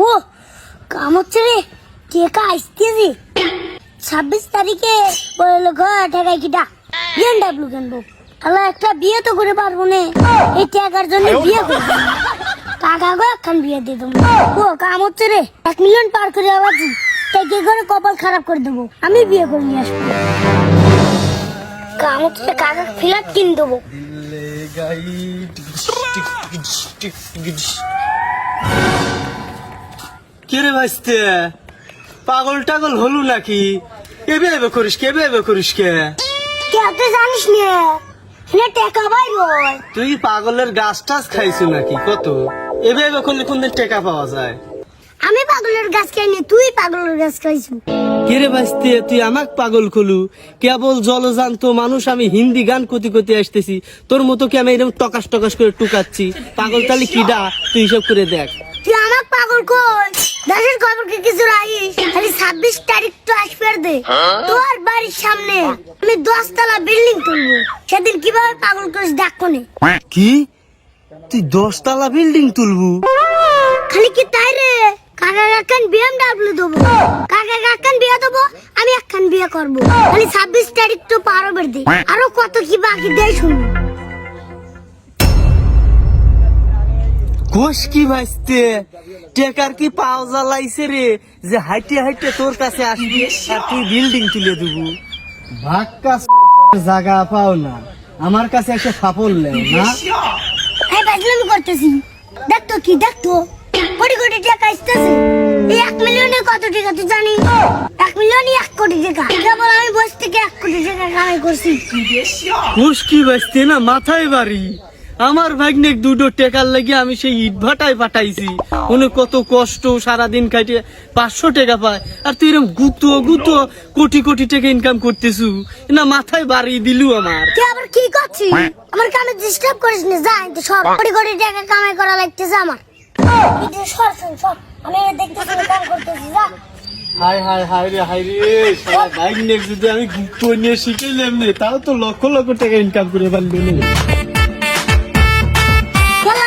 ও কাম হচ্ছে রে, টেকা আসতেছি 26 তারিখে বললো ঘর ঠেকাই কিটা BMW কিনবো। আল্লাহ একটা বিয়ে তো করে পারবো না, এই টাকার জন্য বিয়ে করবো। কাকা গো এখন বিয়ে দিয়ে দেবো। ও কাম হচ্ছে রে, 1 মিলিয়ন পার করে আবাজি টেকে করে কপাল খারাপ করে দেবো, আমি বিয়ে করে নিয়ে আসবো। কাম হচ্ছে কাকা ফ্ল্যাট কিনে দেবো। কিরে ভাইস্তে পাগল টাগল হলু নাকি? এবে এবে করিস কে, এবে এবে করিস কে? কে তুই জানিস না এনে টাকা পাই বল। তুই পাগলের গাছ টাছ খাইছো নাকি? কত এবে এবে করলে কোনদিন টেকা পাওয়া যায়? আমি পাগলের গাছ খাইনি, তুই পাগলের গাছ খাইছু। কিরে ভাইস্তে তুই আমাক পাগল কলু? কেবল জলজান্ত মানুষ আমি হিন্দি গান কতি কতি আসতেছি, তোর মতো কি আমি এরকম টকাস টকাস করে টুকাচ্ছি? পাগল তাহলে কিডা তুই হিসাব করে দেখ। তুই আমাক পাগল কই? দেশের খবর কি কিছু রাখিস? খালি 26 তারিখ তো আসবে দে, তোর বাড়ির সামনে আমি 10 তলা বিল্ডিং তুলবো, সেদিন কিভাবে পাগল করিস দেখ কোনে। কি তুই 10 তলা বিল্ডিং তুলবু? খালি কি তাই রে, কাকা কাকান BMW দেবো, কাকা কাকান বিয়ে দেবো, আমি একখান বিয়ে করবো। খালি 26 তারিখ তো পার হবে দে, আরো কত কি বাকি দেয় শুনবো। কোষ কি ভাইস্তে টেকার কি পাও জ্বালাইছে রে যে হাইটে হাইটে তোর কাছে আসবি আর তুই বিল্ডিং তুলে দেবু? ভাক্কা জায়গা পাও না, আমার কাছে এসে সাফল নেই না। এই বাজলামি করতেছি, দেখতো কি দেখতো কোটি কোটি টাকা আসতেছে। এই 1 মিলিয়নে কত টাকা তুই জানি? 1 মিলিয়নই 1 কোটি টাকা। কেবল আমি বস থেকে 1 কোটি টাকা কামাই করছি। কোষ কি ভাইস্তে না মাথায় বাড়ি, আমার ভাগ্নেক দুটো টেকার লাগি আমি সেই ইট ভাটায় পাঠাইছি, উনি কত কষ্ট সারাদিন খাইতে 500 টাকা পায়, আর তুই এরকম গুতো গুতো কোটি কোটি টাকা ইনকাম করতেছু না, মাথায় বাড়ি দিলু আমার। তুই আবার কি করছিস? আমার কামে ডিস্টার্ব করিস না, যা কিন্তু সব কোটি কোটি টাকা কামাই করা লাগতেছে আমার। কিন্তু সর সর সর, আমি দেখতেছি কাম করতেছি, যা। হাই হাই হাই রে হাই রে, সারা ভাগ্নেক যদি আমি গুতো নিয়ে শিখাইলাম নে, তাও তো লক্ষ লক্ষ টাকা ইনকাম করে পারলো না।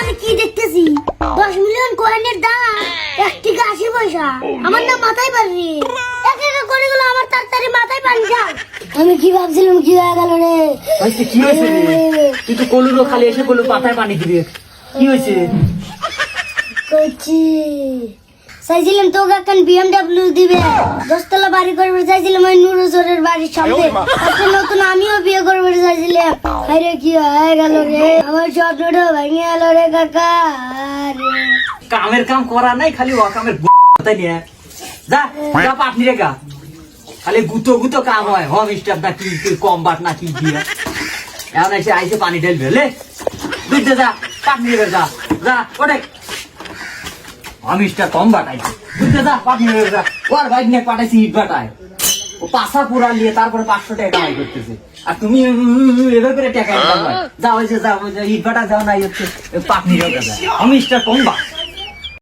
আমি কি দেখতেছি 10 মিলিয়ন কয়েনের দাম 1 টাকা 80 পয়সা, আমার না মাথায় পারবি এক এক করে গেল, আমার তাড়াতাড়ি মাথায় পানি যাও। আমি কি ভাবছিলাম কি হয়ে গেল রে? আজকে কি হয়েছে রে? তুই তো কলুরো খালি এসে বললো পাতায় পানি দিবে, কি হয়েছে? কইছি চাইছিলাম তোকে এখন BMW দিবে, 10 তলা বাড়ি করবে চাইছিলাম ওই নুরুজোরের বাড়ির সামনে। এখন নতুন আমিও বিয়ে করবে চাইছিলাম, আরে কি হয়ে গেল রে, আমার স্বপ্নটা ভেঙে গেল রে কাকা। আরে কামের কাম করা নাই, খালি অকামের তাই নিয়ে যা যা পাটনি রে গা, খালি গুতো গুতো কাম হয়, হোম স্টাফ না কি কম বাট না কি দিয়ে এখন এসে আইসে পানি ঢেলবে লে দুধ দে, যা পাটনি রে যা যা ওটা হোম স্টাফ কম বাটাইছে, দুধ দে যা পাটনি রে যা। ওর ভাই নিয়ে পাঠাইছি ইট বাটায়, ও পাশা পুরা নিয়ে তারপরে 500 টাকা কামাই করতেছে, আর তুমি এবার করে টাকা ইনকাম হয়। যা হয়েছে যা ইট বাটা যাও নাই হচ্ছে পাটনি রে যা, হোম স্টাফ কম বাট।